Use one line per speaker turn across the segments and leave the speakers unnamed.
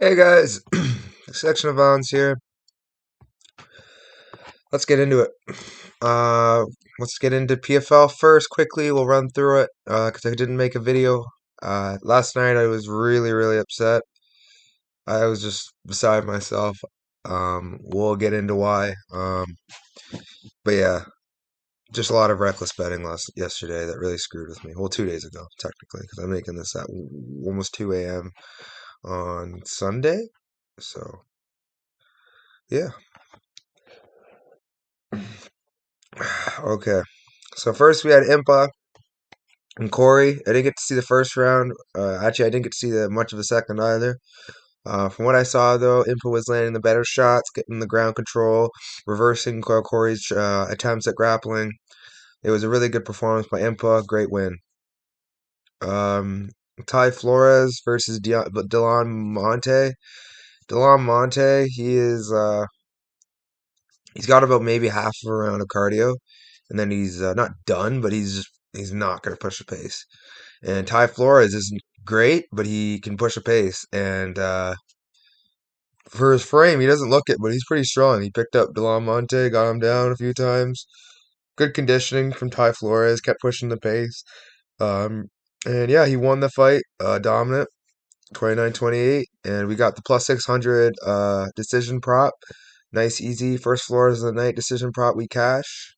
Hey guys, section of violence here. Let's get into it. Uh, let's get into PFL first quickly. We'll run through it because I didn't make a video. Last night I was really upset. I was just beside myself. We'll get into why. But yeah, just a lot of reckless betting yesterday that really screwed with me. Well, 2 days ago technically because I'm making this at almost 2 a.m. on Sunday. So yeah. Okay. So first we had Impa and Corey. I didn't get to see the first round. Actually, I didn't get to see much of the second either. From what I saw, though, Impa was landing the better shots, getting the ground control, reversing Corey's attempts at grappling. It was a really good performance by Impa. Great win. Um, Ty Flores versus Delon Monte. Delon Monte, he's got about maybe half of a round of cardio, and then he's not done, but he's not going to push the pace. And Ty Flores isn't great, but he can push a pace. And for his frame, he doesn't look it, but he's pretty strong. He picked up Delon Monte, got him down a few times. Good conditioning from Ty Flores, kept pushing the pace. Um, and yeah, he won the fight, dominant, 29-28. And we got the plus 600 decision prop. Nice, easy. First Flores of the night decision prop we cash.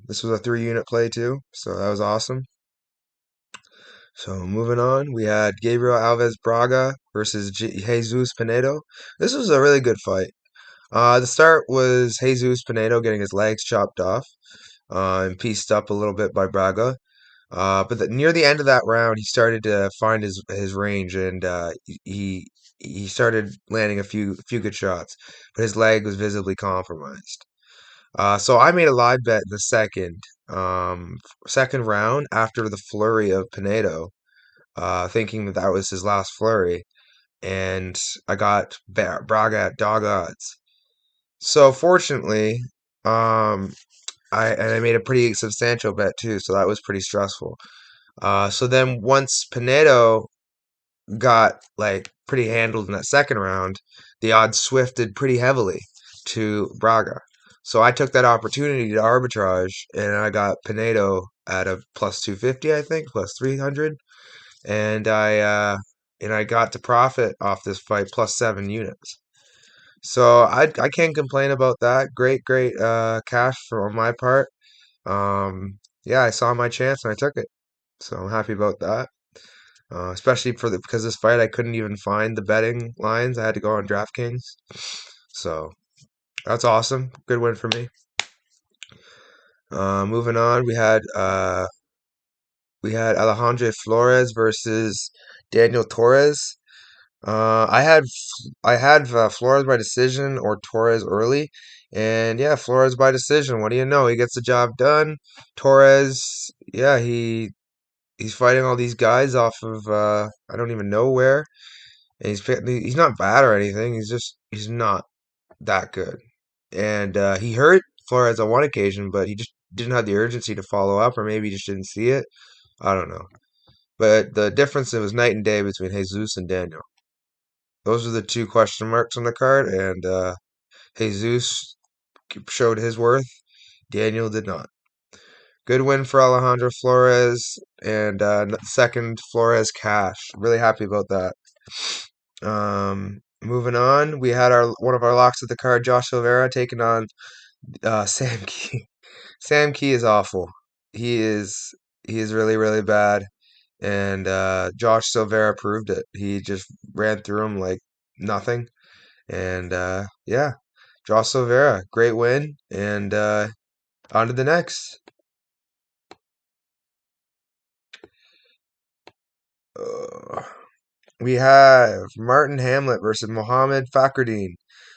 This was a 3-unit play too, so that was awesome. So moving on, we had Gabriel Alves Braga versus Jesus Pinedo. This was a really good fight. The start was Jesus Pinedo getting his legs chopped off and pieced up a little bit by Braga. But near the end of that round, he started to find his range and he started landing a few good shots, but his leg was visibly compromised. So I made a live bet in the second round after the flurry of Pinedo, thinking that that was his last flurry, and I got Braga at dog odds. So fortunately, um, I made a pretty substantial bet too, so that was pretty stressful. So then once Pinedo got like pretty handled in that second round, the odds swifted pretty heavily to Braga. So I took that opportunity to arbitrage, and I got Pinedo at a plus 250, I think, plus 300, and I got to profit off this fight plus 7 units. So I can't complain about that. Great cash on my part. Yeah, I saw my chance and I took it. So I'm happy about that. Especially because this fight I couldn't even find the betting lines. I had to go on DraftKings. So that's awesome. Good win for me. Moving on, we had Alejandro Flores versus Daniel Torres. I had Flores by decision or Torres early, and yeah, Flores by decision. What do you know? He gets the job done. Torres, yeah, he's fighting all these guys off of I don't even know where, and he's not bad or anything. He's not that good, and he hurt Flores on one occasion, but he just didn't have the urgency to follow up, or maybe he just didn't see it. I don't know, but the difference it was night and day between Jesus and Daniel. Those are the two question marks on the card, and Jesus showed his worth. Daniel did not. Good win for Alejandro Flores, and second Flores cash. Really happy about that. Moving on, we had our one of our locks of the card, Josh Silveira, taking on Sam Key. Sam Key is awful. He is he is really bad, and Josh Silveira proved it. He just ran through him like nothing, and yeah, Josh Silveira, great win, and on to the next. Uh, we have Martin Hamlet versus Mohammed Fakhreddin.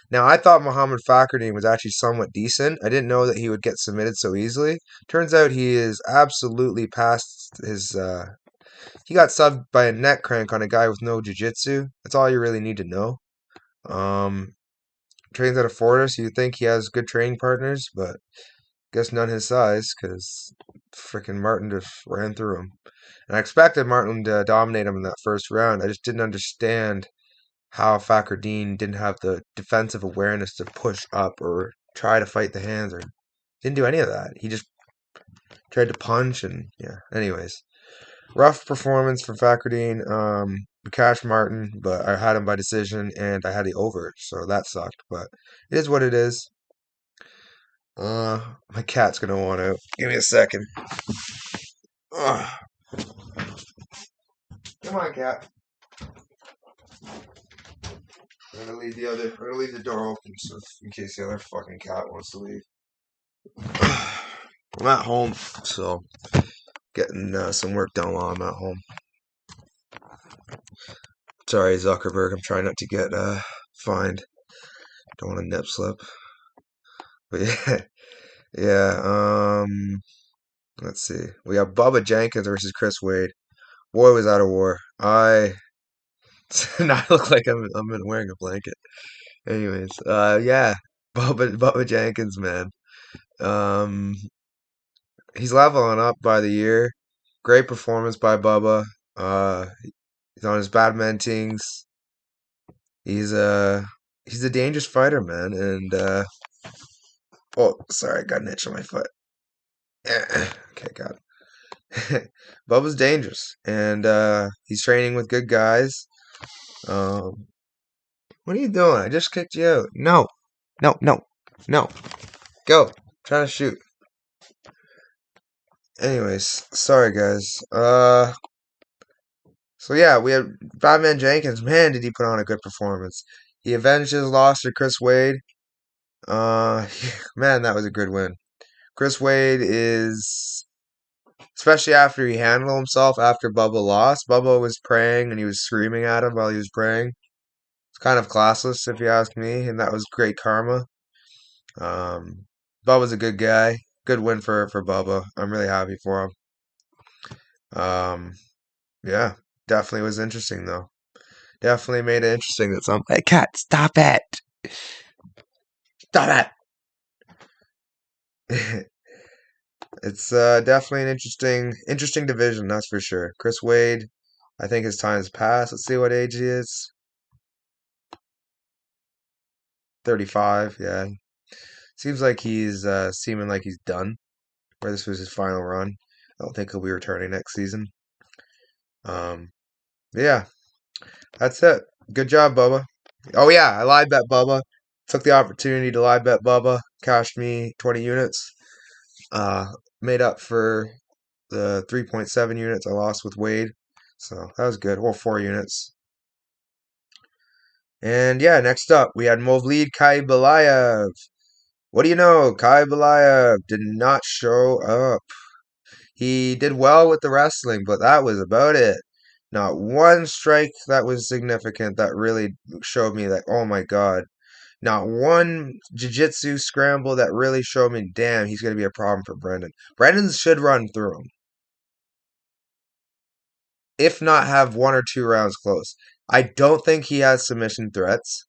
Now, I thought Mohammed Fakhreddin was actually somewhat decent. I didn't know that he would get submitted so easily. Turns out he is absolutely past his. He got subbed by a neck crank on a guy with no jiu-jitsu. That's all you really need to know. Um, Trains out of Florida, so you think he has good training partners, but guess none his size, because freaking Martin just ran through him. And I expected Martin to dominate him in that first round. I just didn't understand how Fakrdin didn't have the defensive awareness to push up or try to fight the hands, or didn't do any of that. He just tried to punch and yeah. Anyways, rough performance from Fakrdin. Cash Martin, but I had him by decision and I had the over, so that sucked. But it is what it is. My cat's gonna want to give me a second. Ugh. Come on, cat. I'm gonna leave the door open so in case the other fucking cat wants to leave. I'm at home, so getting some work done while I'm at home. Sorry, Zuckerberg. I'm trying not to get fined. Don't want to nip slip. But yeah, yeah. Let's see. We got Bubba Jenkins versus Chris Wade. Boy, was that a war. Now I look like I'm wearing a blanket. Anyways, yeah, Bubba Jenkins, man. Um, he's leveling up by the year. Great performance by Bubba. He's on his badmentings. He's a he's a dangerous fighter, man. And oh, sorry, I got an itch on my foot. Okay, got it. Bubba's dangerous, and he's training with good guys. Um, what are you doing? I just kicked you out. No, no, no, no. Go. Try to shoot. Anyways, sorry guys. So yeah, we had Batman Jenkins. Man, did he put on a good performance. He avenged his loss to Chris Wade. Uh, man, that was a good win. Chris Wade is, especially after he handled himself after Bubba lost. Bubba was praying and he was screaming at him while he was praying. It's kind of classless, if you ask me, and that was great karma. Um, Bubba's a good guy. Good win for Bubba. I'm really happy for him. Yeah, definitely was interesting though. Definitely made it interesting that some. Hey, cat, stop it! Stop it! It's definitely an interesting division, that's for sure. Chris Wade, I think his time's passed. Let's see what age he is. 35. Yeah, seems like he's seeming like he's done. Where this was his final run. I don't think he'll be returning next season. Um, yeah, that's it. Good job, Bubba. Oh yeah, I live bet Bubba. Took the opportunity to live bet Bubba. Cashed me 20 units. Uh, Made up for the 3.7 units I lost with Wade. So that was good. Well, 4 units. And yeah, next up we had Movlid Kaibalayev. What do you know? Kaibalayev did not show up. He did well with the wrestling, but that was about it. Not one strike that was significant that really showed me that, oh my God. Not one jiu-jitsu scramble that really showed me, damn, he's going to be a problem for Brendan. Brendan should run through him. If not have 1 or 2 rounds close. I don't think he has submission threats.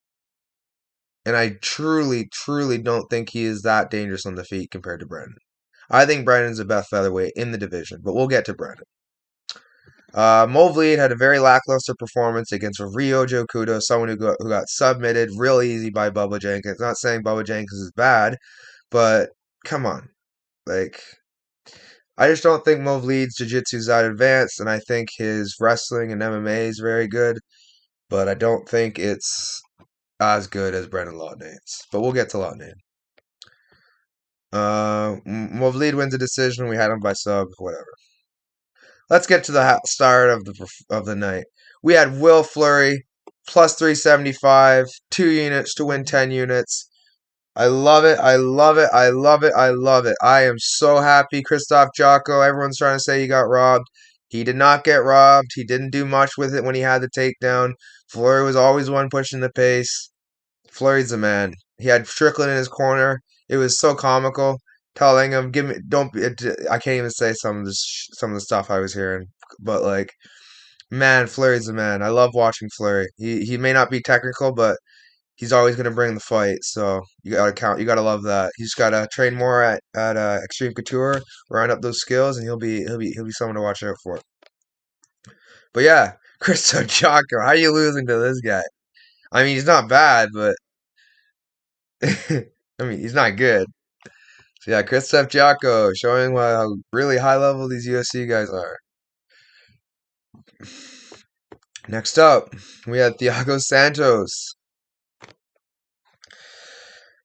And I truly, truly don't think he is that dangerous on the feet compared to Brendan. I think Brendan's the best featherweight in the division, but we'll get to Brendan. Movlid had a very lackluster performance against Rio Jokudo, someone who got submitted real easy by Bubba Jenkins. Not saying Bubba Jenkins is bad, but come on. Like, I just don't think Movlid's jiu-jitsu is that advanced, and I think his wrestling and MMA is very good, but I don't think it's as good as Brendan Lawnane's. But we'll get to Lawnane. Movlid wins a decision. We had him by sub, whatever. Let's get to the start of the night. We had Will Fleury plus 375, 2 units to win 10 units. I love it. I love it. I love it. I love it. I am so happy. Christoph Jocko, everyone's trying to say he got robbed. He did not get robbed. He didn't do much with it when he had the takedown. Fleury was always one pushing the pace. Fleury's the man. He had Strickland in his corner. It was so comical, telling him, "Give me, don't." I can't even say some of the stuff I was hearing, but like, man, Fleury's the man. I love watching Fleury. He may not be technical, but he's always going to bring the fight. So you gotta count. You gotta love that. He's gotta train more at Extreme Couture, round up those skills, and he'll be someone to watch out for. But yeah, Christo Jocko, how are you losing to this guy? I mean, he's not bad, but I mean, he's not good. So yeah, Kristaps Jocko showing how really high level these UFC guys are. Next up, we had Thiago Santos.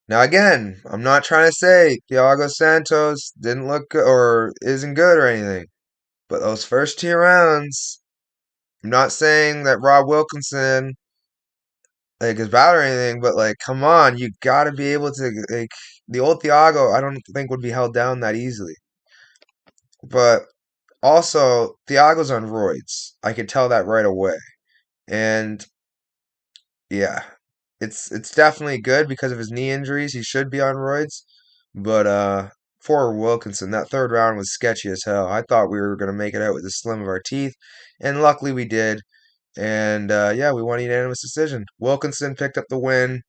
Now again, I'm not trying to say Thiago Santos didn't look good or isn't good or anything, but those first 2 rounds, I'm not saying that Rob Wilkinson like is bad or anything, but like, come on, you gotta be able to like the old Thiago. I don't think would be held down that easily. But also, Thiago's on roids. I could tell that right away, and yeah, it's definitely good because of his knee injuries. He should be on roids, but for Wilkinson, that third round was sketchy as hell. I thought we were gonna make it out with the slim of our teeth, and luckily we did. And yeah, we won a unanimous decision. Wilkinson picked up the win.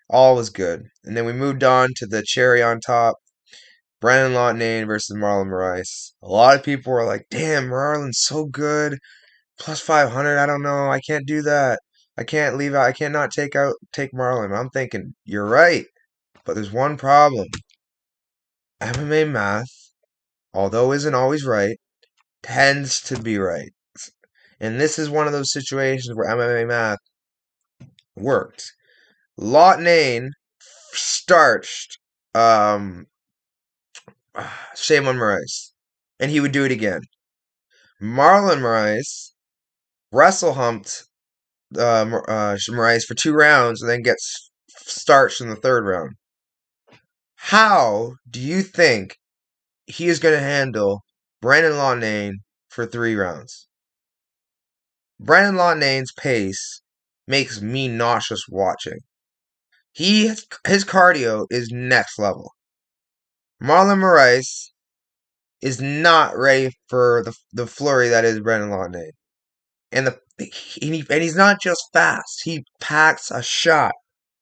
All was good. And then we moved on to the cherry on top. Brandon Lotnane versus Marlon Moraes. A lot of people were like, damn, Marlon's so good. Plus 500, I don't know. I can't do that. I can't leave out. I cannot take Marlon. I'm thinking, you're right. But there's one problem. MMA math, although isn't always right, tends to be right. And this is one of those situations where MMA math worked. Lotnane starched um, Shaymon Moraes, and he would do it again. Marlon Moraes wrestle humped Moraes for 2 rounds and then gets starched in the third round. How do you think he is going to handle Brandon Lotnane for 3 rounds? Brandon Lotnane's pace makes me nauseous watching. His cardio is next level. Marlon Moraes is not ready for the flurry that is Brandon Lotnane. And he's not just fast. He packs a shot.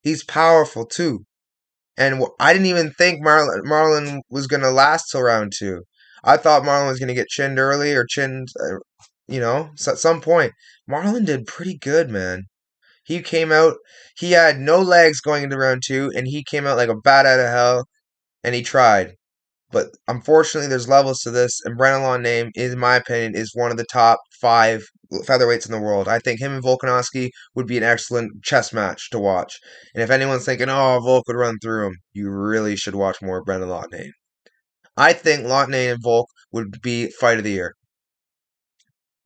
He's powerful too. And I didn't even think Marlon was gonna last till round 2. I thought Marlon was gonna get chinned early or chinned, so at some point. Marlon did pretty good, man. He came out. He had no legs going into round 2, and he came out like a bat out of hell. And he tried. But unfortunately, there's levels to this, and Brandon Lotnane, in my opinion, is one of the top 5 featherweights in the world. I think him and Volkanovski would be an excellent chess match to watch. And if anyone's thinking, oh, Volk would run through him, you really should watch more of Brandon Lotnane. I think Lotnane and Volk would be fight of the year.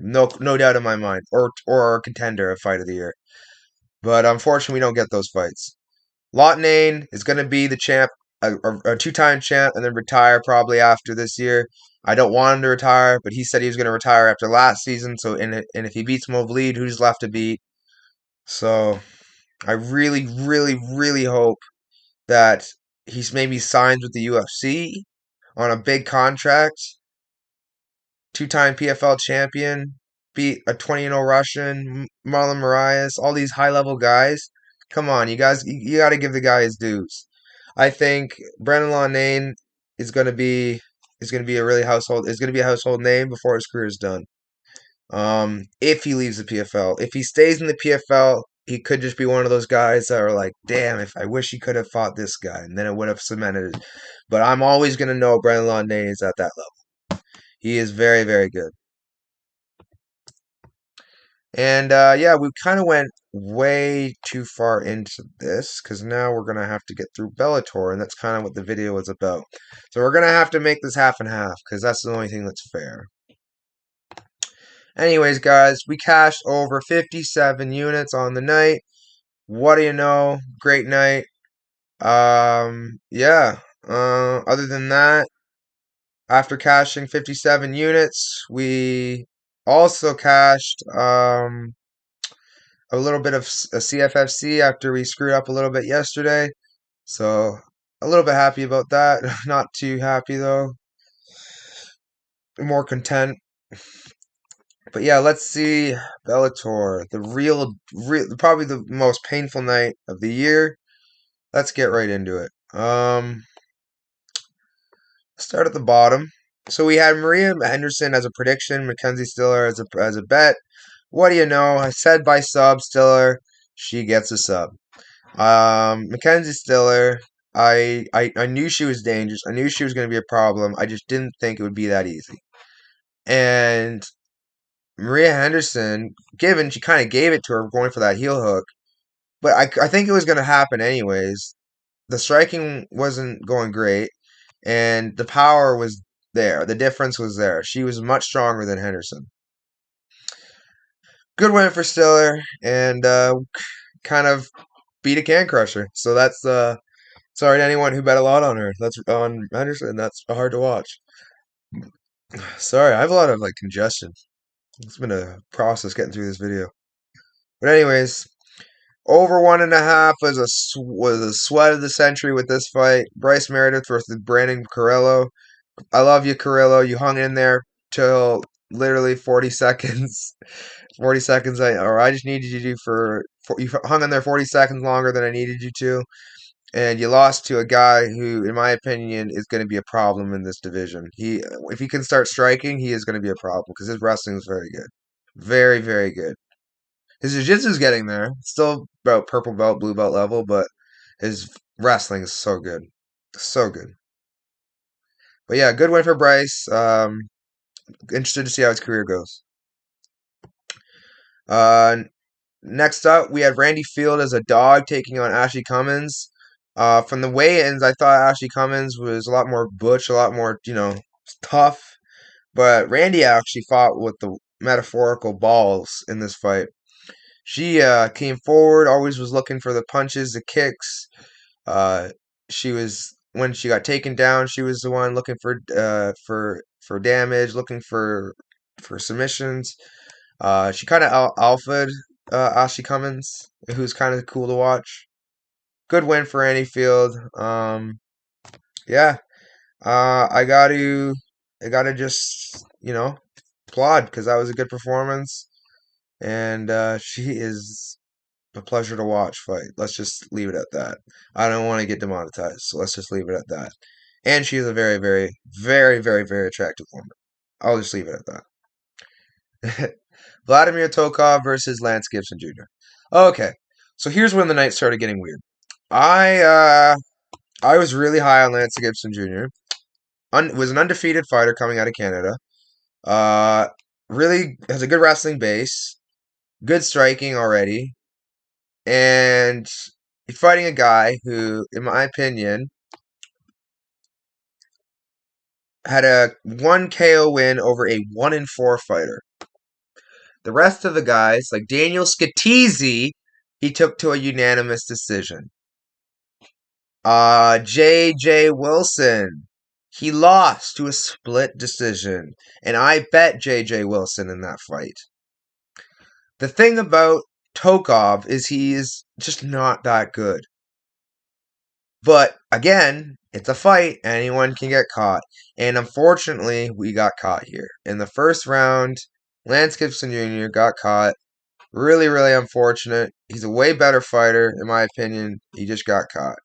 No doubt in my mind. Or a contender of fight of the year. But unfortunately, we don't get those fights. Lotnane is going to be the champ, a 2-time champ, and then retire probably after this year. I don't want him to retire, but he said he was going to retire after last season. So, and if he beats Movlid, who's left to beat? So, I really, really, really hope that he's maybe signed with the UFC on a big contract. 2-time PFL champion, beat a 20-0 Russian, Marlon Moraes, all these high-level guys. Come on, you guys, you got to give the guy his dues. I think Brandon Lotnane is going to be a really household is going to be a household name before his career is done. If he leaves the PFL, if he stays in the PFL, he could just be one of those guys that are like, damn, if I wish he could have fought this guy, and then it would have cemented it. But I'm always going to know Brandon Lotnane is at that level. He is very, very good. And yeah, we kind of went way too far into this because now we're going to have to get through Bellator, and that's kind of what the video was about. So we're going to have to make this half and half because that's the only thing that's fair. Anyways, guys, we cashed over 57 units on the night. What do you know? Great night. Yeah. Other than that, after cashing 57 units, we also cashed a little bit of a CFFC after we screwed up a little bit yesterday. So a little bit happy about that. Not too happy though. More content. But yeah, let's see Bellator, the probably the most painful night of the year. Let's get right into it. Start at the bottom. So we had Maria Henderson as a prediction, Mackenzie Stiller as a bet. What do you know? I said by sub Stiller. She gets a sub. Mackenzie Stiller, I knew she was dangerous. I knew she was going to be a problem. I just didn't think it would be that easy. And Maria Henderson, given she kind of gave it to her going for that heel hook, but I think it was going to happen anyways. The striking wasn't going great, and the power was there. The difference was there. She was much stronger than Henderson. Good win for Stiller, and kind of beat a can crusher. So that's sorry to anyone who bet a lot on her. That's on Henderson. That's hard to watch. Sorry, I have a lot of like congestion. It's been a process getting through this video. But anyways, over 1.5 was a sweat of the century with this fight. Bryce Meredith versus Brandon Carrillo. I love you, Carrillo. You hung in there till literally 40 seconds. 40 seconds. I just needed you to you hung in there 40 seconds longer than I needed you to, and you lost to a guy who, in my opinion, is going to be a problem in this division. If he can start striking, he is going to be a problem because his wrestling is very good, very very good. His jiu-jitsu is getting there. Still about purple belt, blue belt level, but his wrestling is so good, so good. But yeah, good win for Bryce. Interested to see how his career goes. Uh, Next up, we had Randy Field as a dog taking on Ashley Cummins. From the weigh-ins, I thought Ashley Cummins was a lot more butch, a lot more, tough. But Randy actually fought with the metaphorical balls in this fight. She came forward, always was looking for the punches, the kicks. Uh, she was when she got taken down, she was the one looking for damage, looking for submissions. She kind of alphaed Ashley Cummins, who's kind of cool to watch. Good win for Annie Field. Yeah, I gotta just applaud because that was a good performance, and she is a pleasure to watch fight. Let's just leave it at that. I don't want to get demonetized, so let's just leave it at that. And she is a very, very, very, very, very attractive woman. I'll just leave it at that. Vladimir Tokov versus Lance Gibson Jr. Okay, so here's when the night started getting weird. I was really high on Lance Gibson Jr. Was an undefeated fighter coming out of Canada. Uh, really has a good wrestling base, good striking already, and he's fighting a guy who, in my opinion, had a 1 KO win over a 1-4 fighter. The rest of the guys, like Daniel Scatizzi, he took to a unanimous decision. J.J. Wilson, he lost to a split decision, and I bet J.J. Wilson in that fight. The thing about Tokov is he is just not that good. But again, it's a fight. Anyone can get caught. And unfortunately, we got caught here. In the first round, Lance Gibson Jr. got caught. Really, really unfortunate. He's a way better fighter, in my opinion. He just got caught.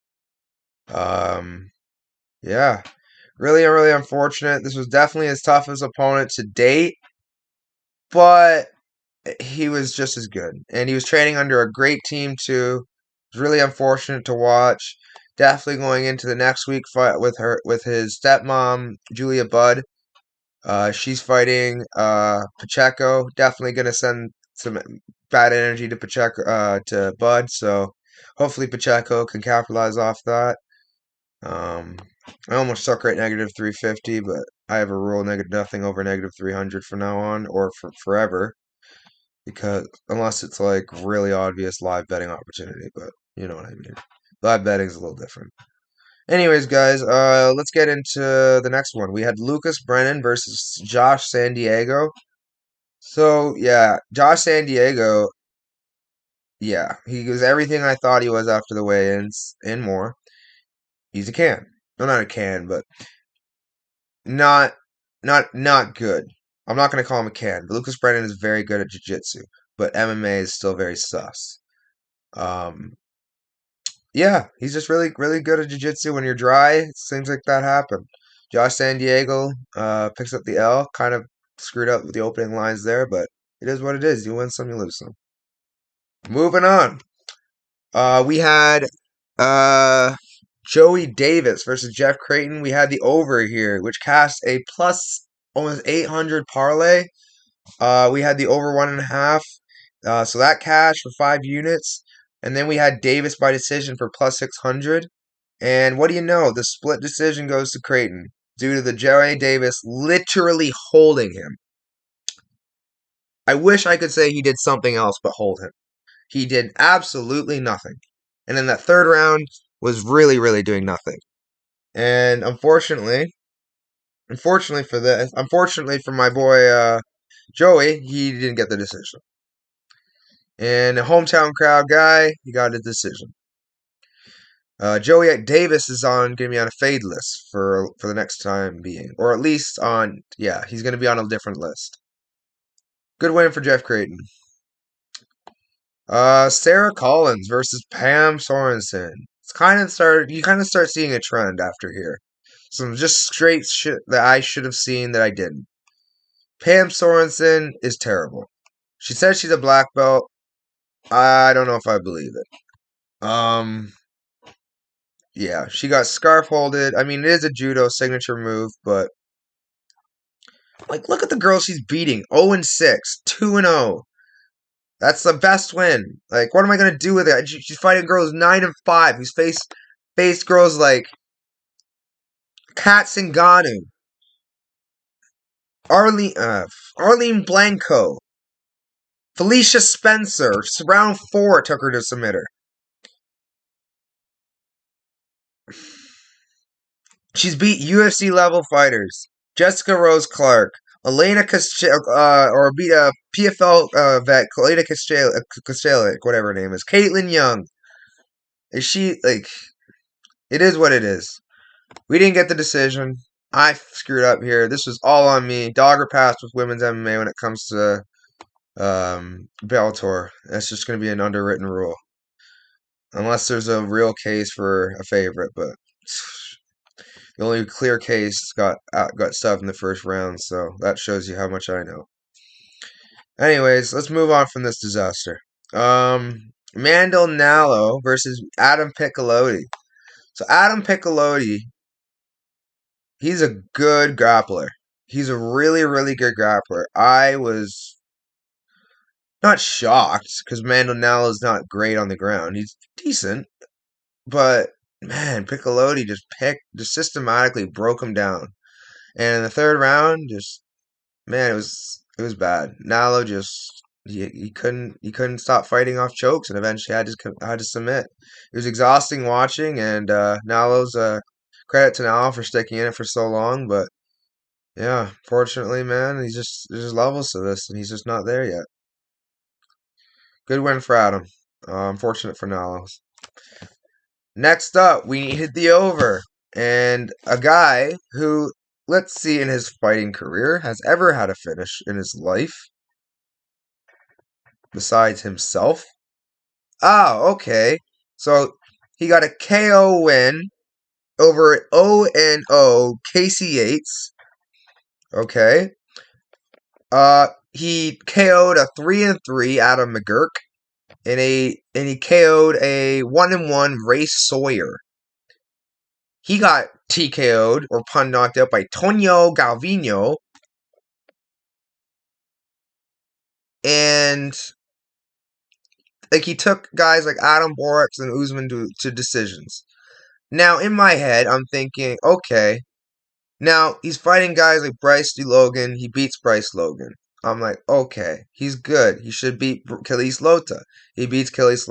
Yeah. Really, really unfortunate. This was definitely his toughest opponent to date. But he was just as good. And he was training under a great team, too. It was really unfortunate to watch. Definitely going into the next week fight with his stepmom, Julia Budd. She's fighting Pacheco. Definitely gonna send some bad energy to Pacheco to Budd. So hopefully Pacheco can capitalize off that. I almost stuck right negative 350, but I have a rule negative nothing over negative 300 from now on or for forever. Because unless it's like really obvious live betting opportunity, but you know what I mean. Live betting's a little different. Anyways, guys, let's get into the next one. We had Lucas Brennan versus Josh San Diego. So yeah, Josh San Diego, yeah, he was everything I thought he was after the weigh-ins and more. He's a can. No, not a can, but not not good. I'm not gonna call him a can. But Lucas Brennan is very good at jiu-jitsu, but MMA is still very sus. Um, yeah, he's just really, really good at jiu-jitsu. When you're dry, it seems like that happened. Josh San Diego picks up the L. Kind of screwed up with the opening lines there, but it is what it is. You win some, you lose some. Moving on. We had uh Joey Davis versus Jeff Creighton. We had the over here, which cast a plus almost 800 parlay. We had the over 1.5. So that cash for 5 units. And then we had Davis by decision for plus 600. And what do you know? The split decision goes to Creighton due to the Joey Davis literally holding him. I wish I could say he did something else but hold him. He did absolutely nothing. And in that third round was really, really doing nothing. And unfortunately for my boy Joey, he didn't get the decision. And a hometown crowd guy, he got a decision. Joey Davis is on going to be on a fade list for the next time being, or at least on he's going to be on a different list. Good win for Jeff Creighton. Sarah Collins versus Pam Sorensen. You kind of start seeing a trend after here. Some just straight shit that I should have seen that I didn't. Pam Sorensen is terrible. She says she's a black belt. I don't know if I believe it. Yeah, she got scarf holded. I mean, it is a judo signature move, but like, look at the girl she's beating. 0-6, 2-0. That's the best win. Like, what am I gonna do with it? She's fighting girls 9-5 who's faced girls like Kat Singanu, Arlene Blanco, Felicia Spencer. Round 4 took her to submit her. She's beat UFC level fighters. Jessica Rose Clark, Elena Costello, or beat a PFL vet, Elena Costello, whatever her name is. Caitlin Young. Is she, like, it is what it is. We didn't get the decision. I screwed up here. This was all on me. Dogger passed with women's MMA when it comes to Bellator. That's just going to be an underwritten rule. Unless there's a real case for a favorite, but the only clear case got stuffed in the first round, so that shows you how much I know. Anyways, let's move on from this disaster. Mandel Nallo versus Adam Piccolotti. So Adam Piccolotti, he's a good grappler. He's a really, really good grappler. I was not shocked because Mandel Nallo is not great on the ground. He's decent, but man, Piccolotti just systematically broke him down. And in the third round, just man, it was bad. Nalo just he couldn't stop fighting off chokes, and eventually had to submit. It was exhausting watching, and Nalo's credit to Nalo for sticking in it for so long. But yeah, fortunately, man, there's just levels to this, and he's just not there yet. Good win for Adam. Unfortunate for Nalo. Next up, we hit the over, and a guy who, let's see, in his fighting career, has ever had a finish in his life besides himself. Oh, okay. So he got a KO win over 0-0 Casey Yates. Okay. He KO'd a 3-3 Adam McGurk, and he KO'd a 1-1 Ray Sawyer. He got TKO'd or pun knocked out by Tonio Galvino, and like he took guys like Adam Borax and Usman to decisions. Now in my head, I'm thinking, okay, now he's fighting guys like Bryce Logan. He beats Bryce Logan. I'm like, okay, he's good. He should beat Kaliis Lota. He beats Kaliis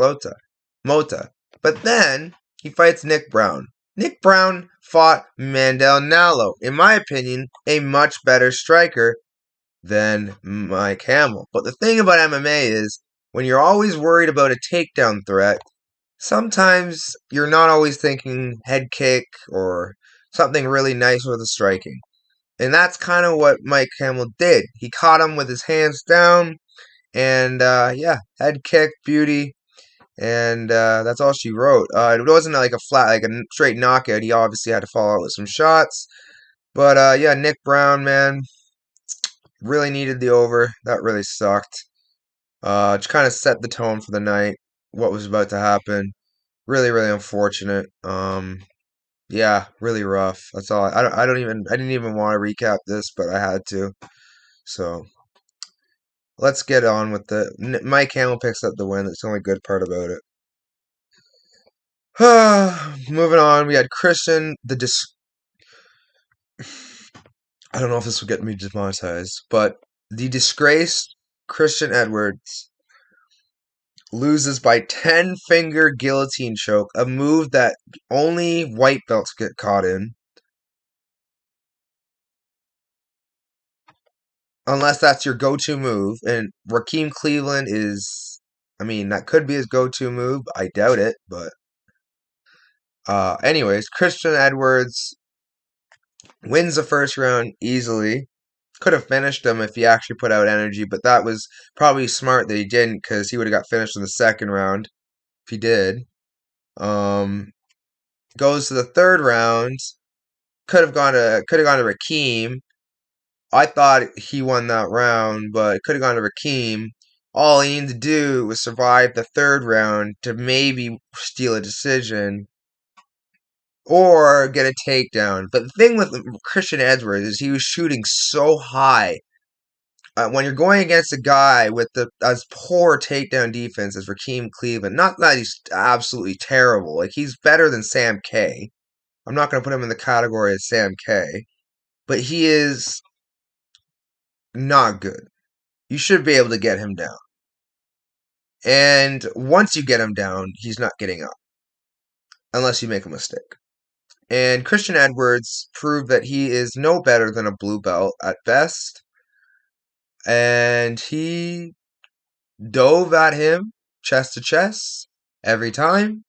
Mota. But then he fights Nick Brown. Nick Brown fought Mandel Nallo. In my opinion, a much better striker than Mike Hamill. But the thing about MMA is, when you're always worried about a takedown threat, sometimes you're not always thinking head kick or something really nice with the striking. And that's kind of what Mike Hamill did. He caught him with his hands down, and head kick, beauty. And that's all she wrote. It wasn't like a straight knockout. He obviously had to follow out with some shots. But Nick Brown, man, really needed the over. That really sucked. Just kind of set the tone for the night. what was about to happen. Really, really unfortunate. Yeah, really rough. That's all. I didn't even want to recap this, but I had to. So let's get on with it. Mike Hamill picks up the win. That's the only good part about it. Moving on, we had Christian I don't know if this will get me demonetized, but the disgraced Christian Edwards loses by 10 finger guillotine choke, a move that only white belts get caught in. Unless that's your go-to move. And Rakeem Cleveland is, I mean, that could be his go-to move. I doubt it, but anyways, Christian Edwards wins the first round easily. Could have finished him if he actually put out energy, but that was probably smart that he didn't because he would have got finished in the second round if he did. Um, Goes to the third round. Could have gone to Rakeem. I thought he won that round, but it could have gone to Rakeem. All he needed to do was survive the third round to maybe steal a decision or get a takedown. But the thing with Christian Edwards is he was shooting so high. When you're going against a guy with the as poor takedown defense as Rakeem Cleveland, not that he's absolutely terrible. Like he's better than Sam K. I'm not going to put him in the category of Sam K. But he is not good. You should be able to get him down. And once you get him down, he's not getting up unless you make a mistake. And Christian Edwards proved that he is no better than a blue belt at best. And he dove at him chest to chest every time.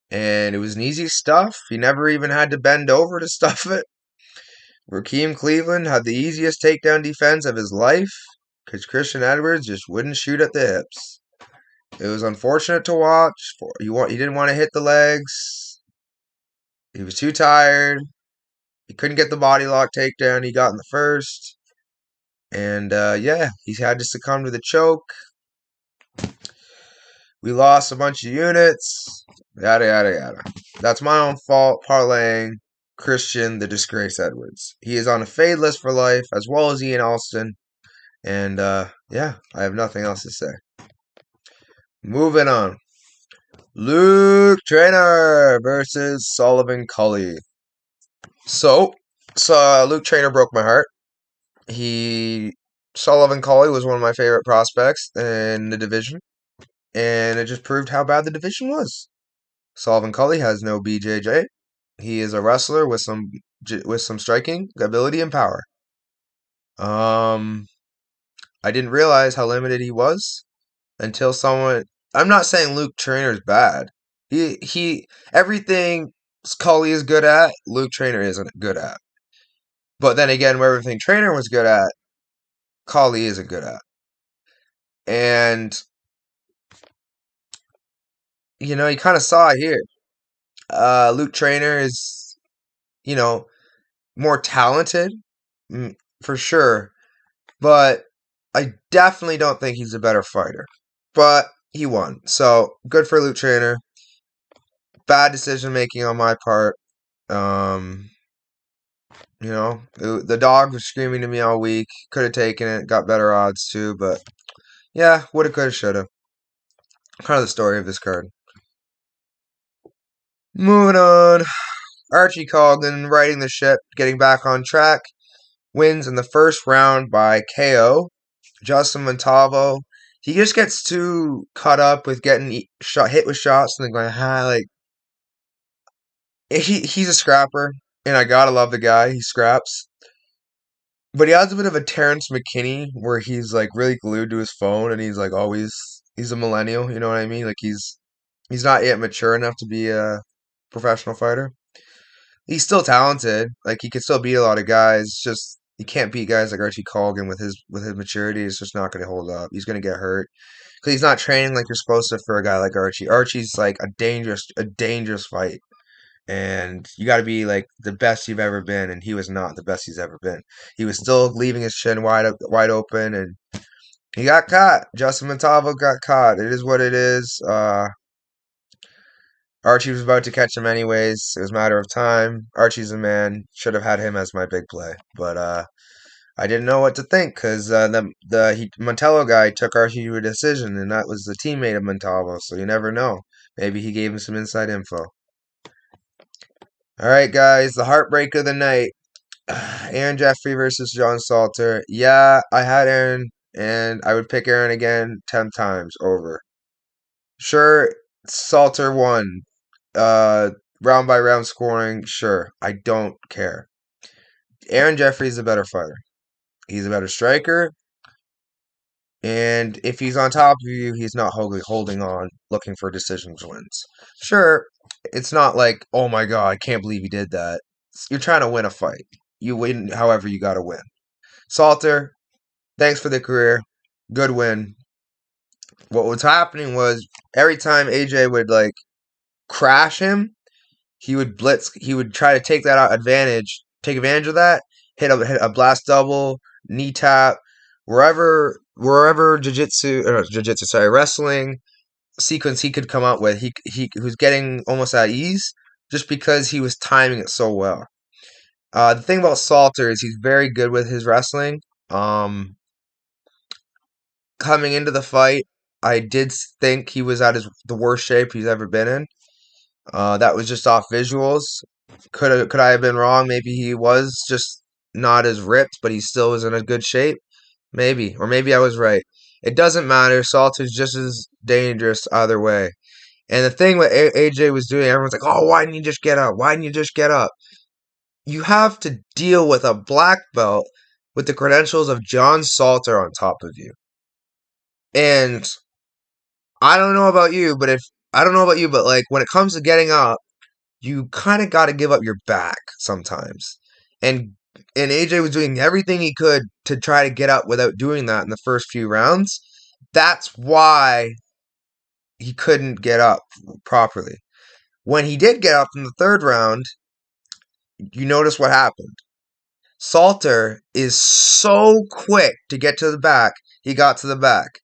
And it was an easy stuff. He never even had to bend over to stuff it. Rakeem Cleveland had the easiest takedown defense of his life because Christian Edwards just wouldn't shoot at the hips. It was unfortunate to watch. He didn't want to hit the legs. He was too tired. He couldn't get the body lock takedown he got in the first. And yeah, he had to succumb to the choke. We lost a bunch of units. Yada, yada, yada. That's my own fault parlaying Christian the Disgrace Edwards. He is on a fade list for life, as well as Ian Alston. And yeah, I have nothing else to say. Moving on. Luke Trainer versus Sullivan Cully. So Luke Trainer broke my heart. Sullivan Cully was one of my favorite prospects in the division, and it just proved how bad the division was. Sullivan Cully has no BJJ. He is a wrestler with some striking ability and power. I didn't realize how limited he was until someone. I'm not saying Luke Trainer's bad. He everything Cully is good at, Luke Trainer isn't good at. But then again, where everything Trainer was good at, Cully isn't good at. And you kind of saw it here. Luke Trainer is, you know, more talented, for sure. But I definitely don't think he's a better fighter. But he won. So good for Luke Trainer. Bad decision making on my part. The dog was screaming to me all week. Could have taken it. Got better odds too. But yeah, woulda, coulda, shoulda. Kind of the story of this card. Moving on. Archie Cogden riding the ship, getting back on track. Wins in the first round by KO. Justin Montalvo, he just gets too caught up with getting hit with shots and then going, like he's a scrapper, and I gotta love the guy. He scraps, but he has a bit of a Terrence McKinney where he's like really glued to his phone, and he's like always he's a millennial. You know what I mean? Like he's not yet mature enough to be a professional fighter. He's still talented. Like he can still beat a lot of guys. It's just you can't beat guys like Archie Colgan with his maturity. It's just not going to hold up. He's going to get hurt because he's not training like you're supposed to for a guy like Archie. Archie's like a dangerous fight, and you got to be like the best you've ever been. And he was not the best he's ever been. He was still leaving his chin wide open, and He got caught. Justin Montalvo got caught. It is what it is. Archie was about to catch him anyways. It was a matter of time. Archie's a man. Should have had him as my big play, but I didn't know what to think because the Montello guy took Archie to a decision, and that was the teammate of Montalvo. So you never know. Maybe he gave him some inside info. All right, guys, the heartbreak of the night: Aaron Jeffrey versus John Salter. Yeah, I had Aaron, and I would pick Aaron again 10 times over. Sure, Salter won. Uh, Round by round scoring. Sure, I don't care. Aaron Jeffrey's a better fighter. He's a better striker. And if he's on top of you, he's not holding on, looking for decisions wins. Sure, it's not like, oh my god, I can't believe he did that. You're trying to win a fight. You win however you got to win. Salter, thanks for the career. Good win. What was happening was every time AJ would like crash him, he would blitz. He would try to take advantage of that. Hit a blast double, knee tap, wherever wrestling sequence he could come up with. He was getting almost at ease just because he was timing it so well. The thing about Salter is he's very good with his wrestling. Coming into the fight, I did think he was at the worst shape he's ever been in. That was just off visuals. Could I have been wrong? Maybe he was just not as ripped, but he still was in a good shape. Maybe, or maybe I was right. It doesn't matter. Salter's just as dangerous either way. And the thing what AJ was doing, everyone's like, "Oh, why didn't you just get up? Why didn't you just get up?" You have to deal with a black belt with the credentials of John Salter on top of you. And I don't know about you, but if I don't know about you, but like when it comes to getting up, you kind of got to give up your back sometimes. And AJ was doing everything he could to try to get up without doing that in the first few rounds. That's why he couldn't get up properly. When he did get up in the third round, you notice what happened. Salter is so quick to get to the back. He got to the back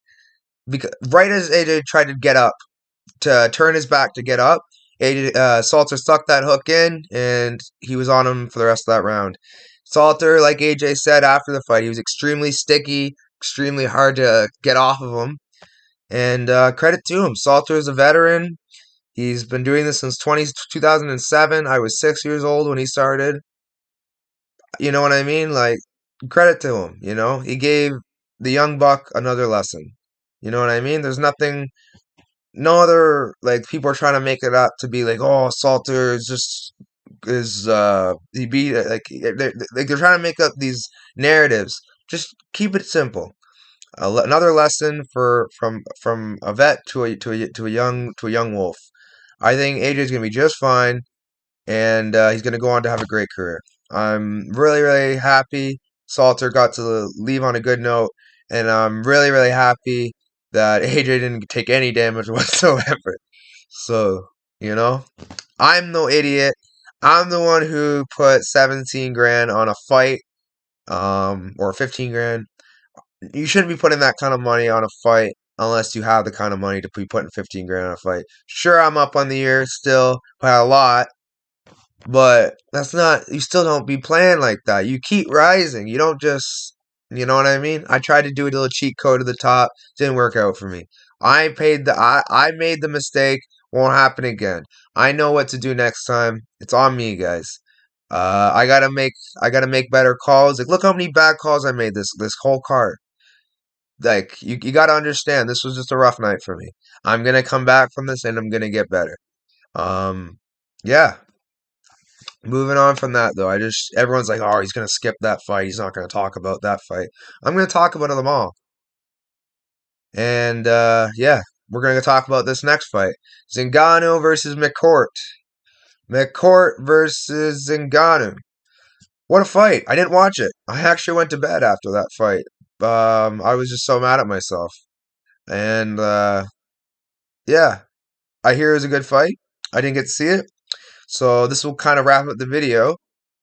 because right as AJ tried to get up, to turn his back to get up, Salter stuck that hook in, and he was on him for the rest of that round. Salter, like AJ said after the fight, he was extremely sticky, extremely hard to get off of him. And credit to him. Salter is a veteran. He's been doing this since 2007. I was 6 years old when he started. You know what I mean? Like, credit to him. He gave the young buck another lesson. You know what I mean? There's nothing no other like people are trying to make it up to be like, oh, Salter is just is he beat they're trying to make up these narratives. Just keep it simple. Another lesson from a vet to a young wolf. I think AJ's gonna be just fine, and he's gonna go on to have a great career. I'm really really happy Salter got to leave on a good note, and I'm really really happy that AJ didn't take any damage whatsoever. So, you know, I'm no idiot. I'm the one who put 17 grand on a fight, or 15 grand. You shouldn't be putting that kind of money on a fight unless you have the kind of money to be putting 15 grand on a fight. Sure, I'm up on the year still by a lot, but that's not, you still don't be playing like that. You keep rising. You don't just, you know what I mean? I tried to do a little cheat code to the top. Didn't work out for me. I made the mistake. Won't happen again. I know what to do next time. It's on me, guys. I gotta make better calls. Like, look how many bad calls I made this whole card. Like, you gotta understand, this was just a rough night for me. I'm gonna come back from this and I'm gonna get better. Um, yeah. Moving on from that, though, everyone's like, oh, he's gonna skip that fight. He's not gonna talk about that fight. I'm gonna talk about them all. And yeah, we're gonna talk about this next fight: Zingano versus McCourt. McCourt versus Zingano. What a fight! I didn't watch it. I actually went to bed after that fight. I was just so mad at myself. And yeah, I hear it was a good fight. I didn't get to see it, so this will kind of wrap up the video.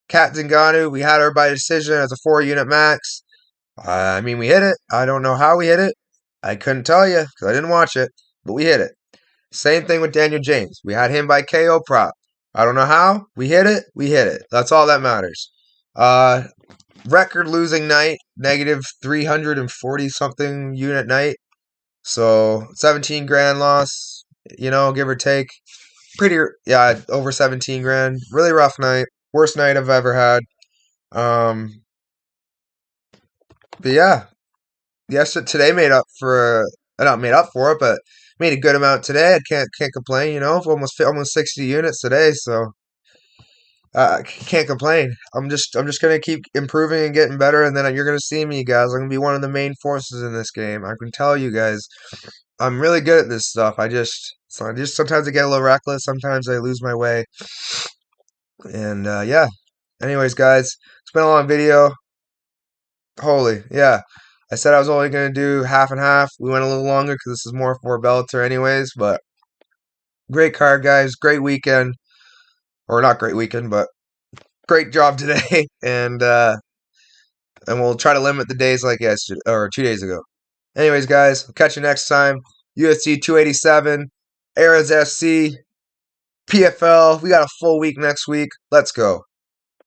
Kat Zingano, we had her by decision as a 4-unit max. I mean, we hit it. I don't know how we hit it. I couldn't tell you because I didn't watch it, but we hit it. Same thing with Daniel James. We had him by KO prop. I don't know how. We hit it. We hit it. That's all that matters. Uh, Record losing night, negative 340 something unit night. So 17 grand loss, give or take. Pretty, yeah, over 17 grand. Really rough night. Worst night I've ever had. Um, but yeah, yes, today made up for, not made up for it, but made a good amount today. I can't complain. Almost 60 units today, so can't complain. I'm just gonna keep improving and getting better, and then you're gonna see me, guys. I'm gonna be one of the main forces in this game. I can tell you guys, I'm really good at this stuff. I just sometimes I get a little reckless. Sometimes I lose my way, and yeah. Anyways, guys, it's been a long video. Holy, yeah. I said I was only gonna do half and half. We went a little longer because this is more for Bellator, anyways. But great card, guys. Great weekend, or not great weekend, but great job today, and we'll try to limit the days like yesterday or 2 days ago. Anyways, guys, I'll catch you next time. UFC 287, Eras FC, PFL. We got a full week next week. Let's go.